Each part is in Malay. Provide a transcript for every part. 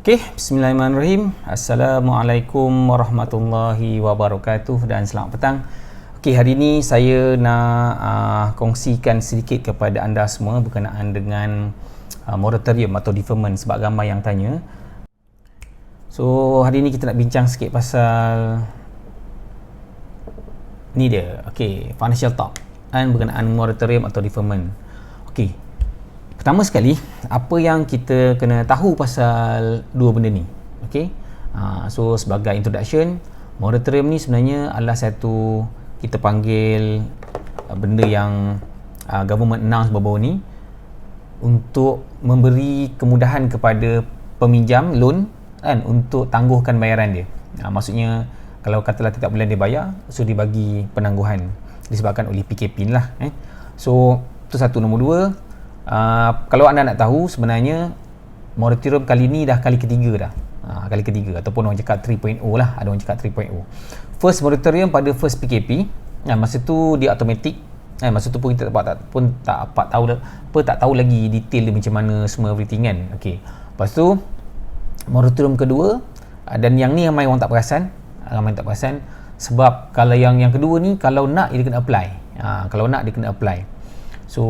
Okey, bismillahirrahmanirrahim. Assalamualaikum warahmatullahi wabarakatuh dan selamat petang. Okey, hari ini saya nak kongsikan sedikit kepada anda semua berkenaan dengan moratorium atau deferment sebab ramai yang tanya. So, hari ini kita nak bincang sikit pasal ni dia. Okey, financial talk kan berkenaan moratorium atau deferment. Okey. Pertama sekali, apa yang kita kena tahu pasal dua benda ni? Okey. So sebagai introduction, moratorium ni sebenarnya adalah satu kita panggil benda yang government announce baru-baru ni untuk memberi kemudahan kepada peminjam loan kan untuk tangguhkan bayaran dia. Maksudnya kalau katalah tiap bulan dia bayar, so dibagi penangguhan disebabkan oleh PKP ni lah. So itu satu. Nombor dua, kalau anda nak tahu, sebenarnya moratorium kali ni dah kali ketiga dah. Kali ketiga ataupun orang cakap 3.0 lah, ada orang cakap 3.0. First moratorium pada first PKP, masa tu dia automatic. Masa tu pun kita tak tahu lagi detail dia macam mana semua everything kan. Okey. Lepas tu moratorium kedua, dan yang ni ramai orang tak perasan, sebab kalau yang kedua ni kalau nak dia kena apply. Kalau nak dia kena apply. So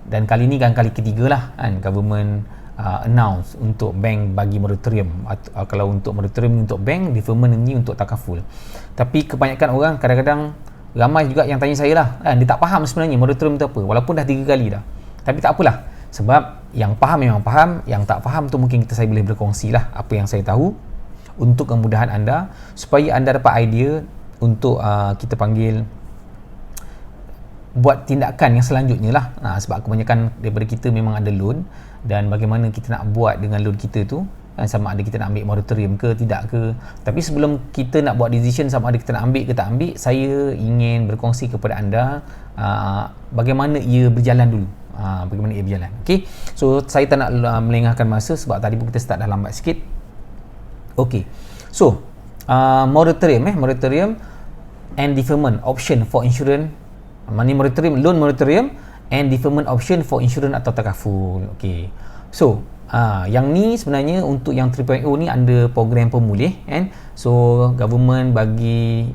dan kali ni kan kali ketiga lah kan government announce untuk bank bagi moratorium. Kalau untuk moratorium untuk bank, deferment ni untuk takaful. Tapi kebanyakan orang kadang-kadang ramai juga yang tanya saya lah kan, dia tak faham sebenarnya moratorium tu apa walaupun dah 3 kali dah. Tapi tak apalah, sebab yang faham memang faham, yang tak faham tu mungkin saya boleh berkongsi lah apa yang saya tahu untuk kemudahan anda supaya anda dapat idea untuk kita panggil buat tindakan yang selanjutnya lah. Sebab kebanyakan daripada kita memang ada loan, dan bagaimana kita nak buat dengan loan kita tu, sama ada kita nak ambil moratorium ke tidak ke. Tapi sebelum kita nak buat decision sama ada kita nak ambil ke tak ambil, saya ingin berkongsi kepada anda bagaimana ia berjalan dulu. Okay, so saya tak nak melengahkan masa sebab tadi pun kita start dah lambat sikit. Okay, so moratorium and deferment option for insurance, money moratorium, loan moratorium and deferment option for insurance atau takaful. Okey. So, yang ni sebenarnya untuk yang 3.0 ni under program pemulih kan. So, government bagi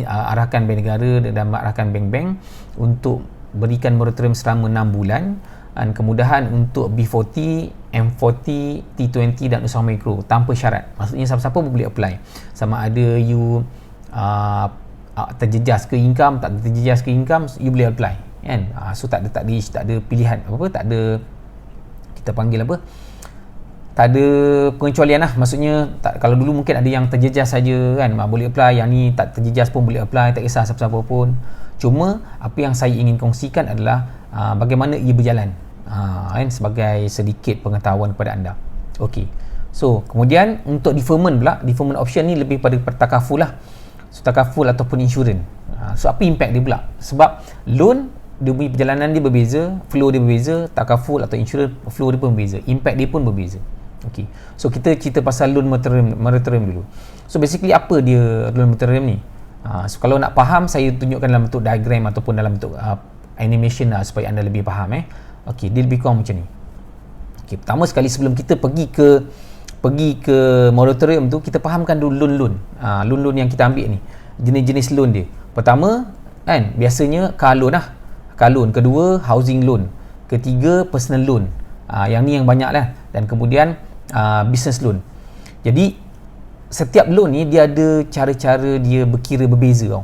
arahkan bank negara dan arahkan bank-bank untuk berikan moratorium selama 6 bulan dan kemudahan untuk B40, M40, T20 dan usaha mikro tanpa syarat. Maksudnya siapa-siapa boleh apply. Sama ada you terjejas ke income, tak terjejas ke income, you boleh apply kan. So tak ada pilihan tak ada, kita panggil tak ada pengecualian lah. Maksudnya kalau dulu mungkin ada yang terjejas saja kan, boleh apply, yang ni tak terjejas pun boleh apply, tak kisah siapa-siapa pun. Cuma apa yang saya ingin kongsikan adalah bagaimana ia berjalan kan, sebagai sedikit pengetahuan kepada anda. Okey. So kemudian untuk deferment pula, deferment option ni lebih pada takaful lah. So, takaful ataupun insurans. So apa impact dia pula? Sebab loan dia punya perjalanan dia berbeza, flow dia berbeza, takaful atau insurans flow dia pun berbeza, impact dia pun berbeza. Okey. So kita cerita pasal loan moratorium dulu. So basically apa dia loan moratorium ni? So kalau nak faham, saya tunjukkan dalam bentuk diagram ataupun dalam bentuk animation lah supaya anda lebih faham Okey, dia lebih kurang macam ni. Okey, pertama sekali sebelum kita pergi ke moratorium tu, kita fahamkan dulu loan yang kita ambil ni, jenis-jenis loan dia. Pertama kan, biasanya car loan lah, kedua housing loan, ketiga personal loan, yang ni yang banyak lah, dan kemudian business loan. Jadi setiap loan ni dia ada cara-cara dia berkira berbeza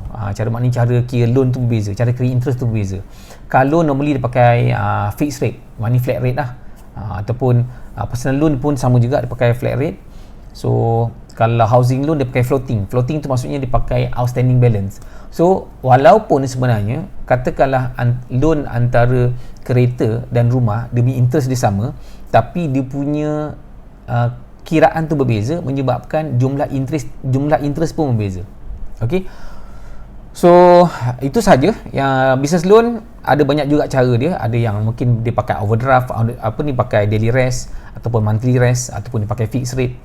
maknanya cara kira loan tu berbeza, cara kira interest tu berbeza. Car loan normally dia pakai fixed rate, maknanya flat rate lah, ataupun personal loan pun sama juga, dia pakai flat rate. So kalau housing loan dia pakai floating tu maksudnya dia pakai outstanding balance. So walaupun sebenarnya katakanlah loan antara kereta dan rumah dia punya interest dia sama, tapi dia punya kiraan tu berbeza menyebabkan jumlah interest pun berbeza. Okey. So itu saja. Yang business loan ada banyak juga cara dia. Ada yang mungkin dia pakai overdraft, pakai daily rest ataupun monthly rest, ataupun dia pakai fixed rate.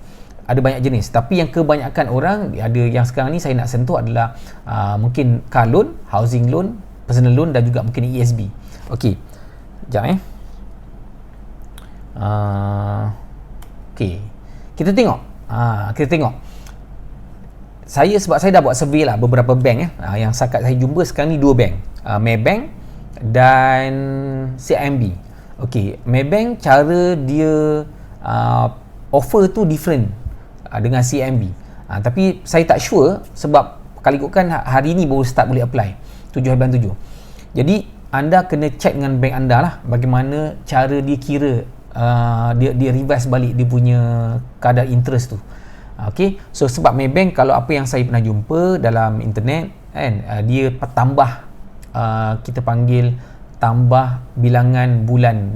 Ada banyak jenis. Tapi yang kebanyakan orang ada yang sekarang ni saya nak sentuh adalah mungkin car loan, housing loan, personal loan dan juga mungkin ESB. Okey. Sekejap Okey. kita tengok. Sebab saya dah buat survey lah beberapa bank yang setakat saya jumpa sekarang ni 2 bank, Maybank dan CIMB. Okey, Maybank cara dia offer tu different dengan CIMB. Tapi saya tak sure sebab kalau ikutkan hari ni baru start boleh apply 7/7. Jadi anda kena check dengan bank anda lah bagaimana cara dia kira dia revise balik dia punya kadar interest tu. Okey, so sebab Maybank kalau apa yang saya pernah jumpa dalam internet kan, dia tambah kita panggil tambah bilangan bulan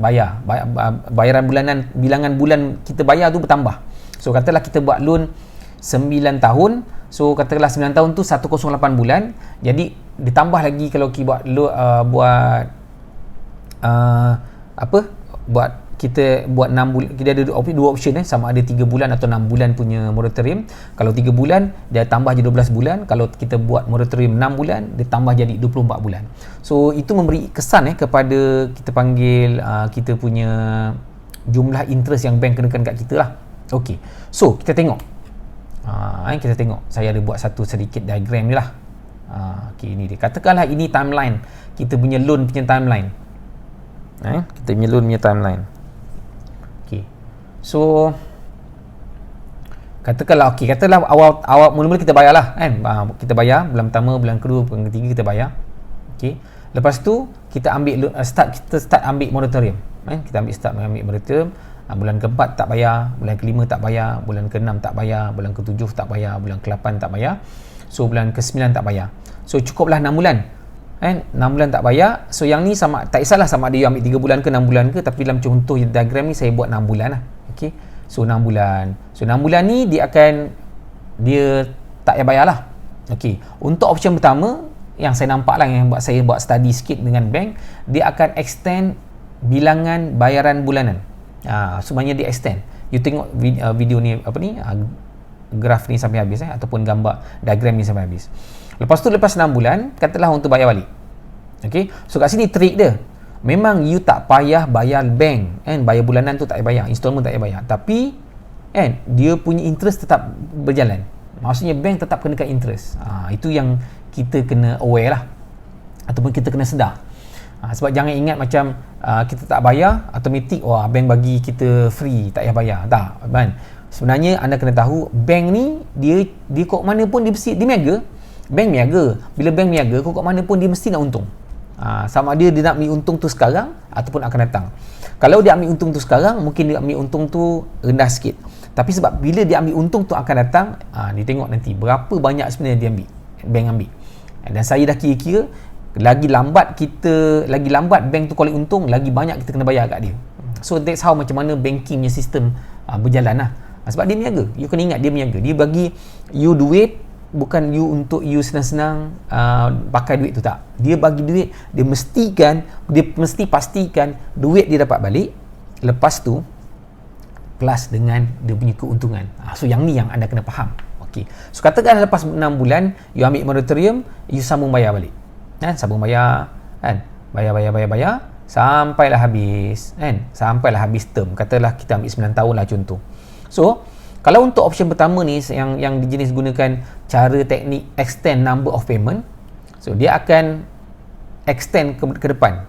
bayaran bulanan, bilangan bulan kita bayar tu bertambah. So katalah kita buat loan 9 tahun, so katalah 9 tahun tu 108 bulan, jadi ditambah lagi kalau kita kita buat 6 bulan, kita ada dua option sama ada 3 bulan atau 6 bulan punya moratorium. Kalau 3 bulan dia tambah jadi 12 bulan, kalau kita buat moratorium 6 bulan dia tambah jadi 24 bulan. So itu memberi kesan kepada kita panggil kita punya jumlah interest yang bank kenakan kat kita lah. Okey, so kita tengok kita tengok, saya ada buat satu sedikit diagram ni lah. Okey, ini dia, katakanlah ini timeline kita punya loan punya timeline. Kita punya loan punya timeline. Okey, so katakanlah awal mula-mula kita bayar lah kan, kita bayar bulan pertama, bulan kedua, bulan ketiga kita bayar. Okey, lepas tu kita ambil start ambil moratorium kan, kita ambil moratorium. Bulan keempat tak bayar, bulan kelima tak bayar, bulan keenam tak bayar, bulan ketujuh tak bayar, bulan ke-8 tak bayar, so bulan ke-9 tak bayar. So cukuplah 6 bulan kan, 6 bulan tak bayar. So yang ni sama, tak kisahlah sama ada you ambil 3 bulan ke 6 bulan ke, tapi dalam contoh diagram ni saya buat 6 bulan lah. Okay, so 6 bulan, so 6 bulan ni dia tak payah bayar lah. Okay, untuk option pertama yang saya nampak lah, yang saya buat study sikit dengan bank, dia akan extend bilangan bayaran bulanan. Sebenarnya dia extend. You tengok video ni graf ni sampai habis ataupun gambar diagram ni sampai habis. Lepas tu lepas 6 bulan katalah untuk bayar balik. Okey, so kat sini trik dia, memang you tak payah bayar bank kan, bayar bulanan tu tak payah bayar, installment tak payah bayar, tapi kan dia punya interest tetap berjalan. Maksudnya bank tetap kenakan interest. Itu yang kita kena aware lah, ataupun kita kena sedar. Sebab jangan ingat macam kita tak bayar automatik bank bagi kita free, tak payah bayar. Tak kan, sebenarnya anda kena tahu bank ni dia kok mana pun dia miaga. Bank miaga, bila bank miaga kok mana pun dia mesti nak untung. Sama dia nak ambil untung tu sekarang ataupun akan datang. Kalau dia ambil untung tu sekarang, mungkin dia ambil untung tu rendah sikit, tapi sebab bila dia ambil untung tu akan datang, dia tengok nanti berapa banyak sebenarnya dia ambil, bank ambil. Dan saya dah kira-kira lagi lambat bank tu collect untung, lagi banyak kita kena bayar kat dia. So that's how macam mana banking punya sistem berjalan lah. Sebab dia meniaga, you kena ingat dia meniaga. Dia bagi you duit, bukan you untuk you senang-senang pakai duit tu, tak. Dia bagi duit, dia mesti pastikan duit dia dapat balik, lepas tu plus dengan dia punya keuntungan. So yang ni yang anda kena faham. Okay, so katakan lepas 6 bulan you ambil moratorium, you sambung bayar balik kan, sambung bayar kan, bayar sampailah habis kan, sampailah habis term. Katalah kita ambil 9 tahun lah contoh. So kalau untuk option pertama ni yang dijenis gunakan cara teknik extend number of payment, so dia akan extend ke depan.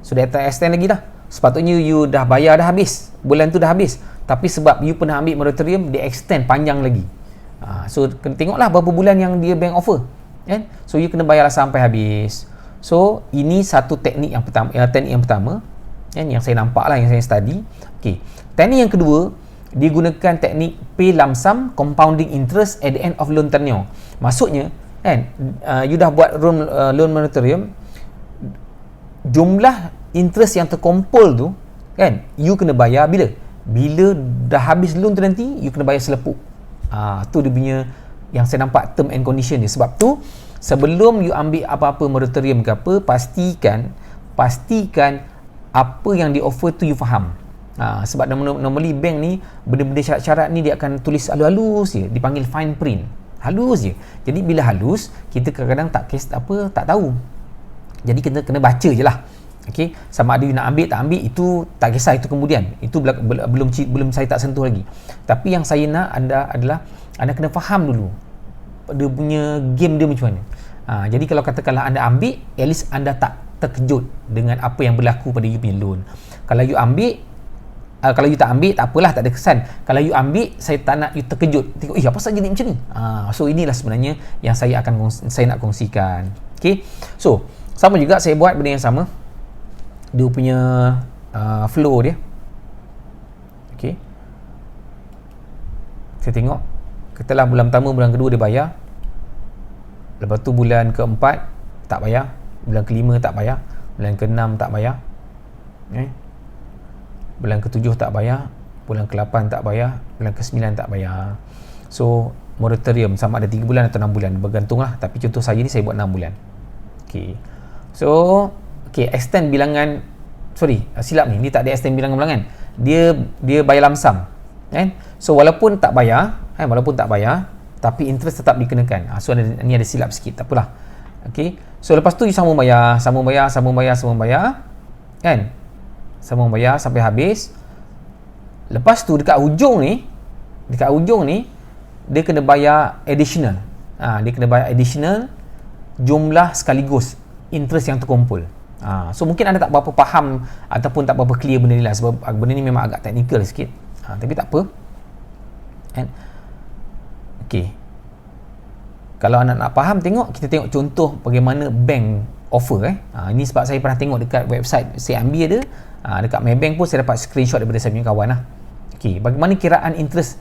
So dia akan extend lagi dah. Sepatutnya you dah bayar dah habis, bulan tu dah habis, tapi sebab you pernah ambil moratorium, dia extend panjang lagi. So kena tengoklah berapa bulan yang dia bank offer kan? So you kena bayarlah sampai habis. So ini satu teknik yang pertama kan, yang saya nampak lah, yang saya study. Okay, teknik yang kedua, dia gunakan teknik pay lump sum compounding interest at the end of loan tenure. Maksudnya kan, you dah buat loan moratorium, jumlah interest yang terkumpul tu kan, you kena bayar bila dah habis loan tu nanti, you kena bayar selepuk. Tu dia punya yang saya nampak term and condition dia. Sebab tu sebelum you ambil apa-apa moratorium ke apa, pastikan apa yang di offer tu you faham. Sebab normally bank ni benda-benda syarat-syarat ni dia akan tulis halus-halus je, dipanggil fine print, halus je. Jadi bila halus, kita kadang-kadang tak tahu, jadi kita kena baca je lah. Okey, sama ada you nak ambil tak ambil itu tak kisah, itu kemudian. Itu belum saya tak sentuh lagi. Tapi yang saya nak anda adalah anda kena faham dulu dia punya game dia macam mana. Jadi kalau katakanlah anda ambil, at least anda tak terkejut dengan apa yang berlaku pada you punya loan. Kalau you ambil, kalau you tak ambil, tak apalah, tak ada kesan. Kalau you ambil, saya tak nak you terkejut. Tengok, apa saja ni macam ni? So inilah sebenarnya yang saya nak kongsikan. Okay, so sama juga saya buat benda yang sama. Dia punya flow dia. Okay, saya tengok, katalah bulan pertama, bulan kedua dia bayar. Lepas tu bulan keempat tak bayar, bulan kelima tak bayar, bulan keenam tak bayar, bulan ketujuh tak bayar, bulan ke-8 tak bayar, bulan ke-9 tak bayar. So moratorium sama ada 3 bulan atau 6 bulan, bergantung lah. Tapi contoh saya ni, saya buat 6 bulan. Okay, so extend bilangan, silap ni tak ada extend bilangan. Dia bayar lamsam, kan? So walaupun tak bayar, tapi interest tetap dikenakan. So ni ada silap sikit, tak apalah. Okay, so lepas tu you sambung bayar, kan? Sambung bayar sampai habis. Lepas tu dekat hujung ni dia kena bayar additional. Dia kena bayar additional jumlah sekaligus interest yang terkumpul. So mungkin anda tak berapa faham ataupun tak berapa clear benda ni lah, sebab benda ni memang agak teknikal sikit. Tapi tak apa. And okey, kalau anda nak faham, kita tengok contoh bagaimana bank offer. Ini sebab saya pernah tengok dekat website CIMB ada, dekat Maybank pun saya dapat screenshot daripada saya punya kawan lah. Okey, bagaimana kiraan interest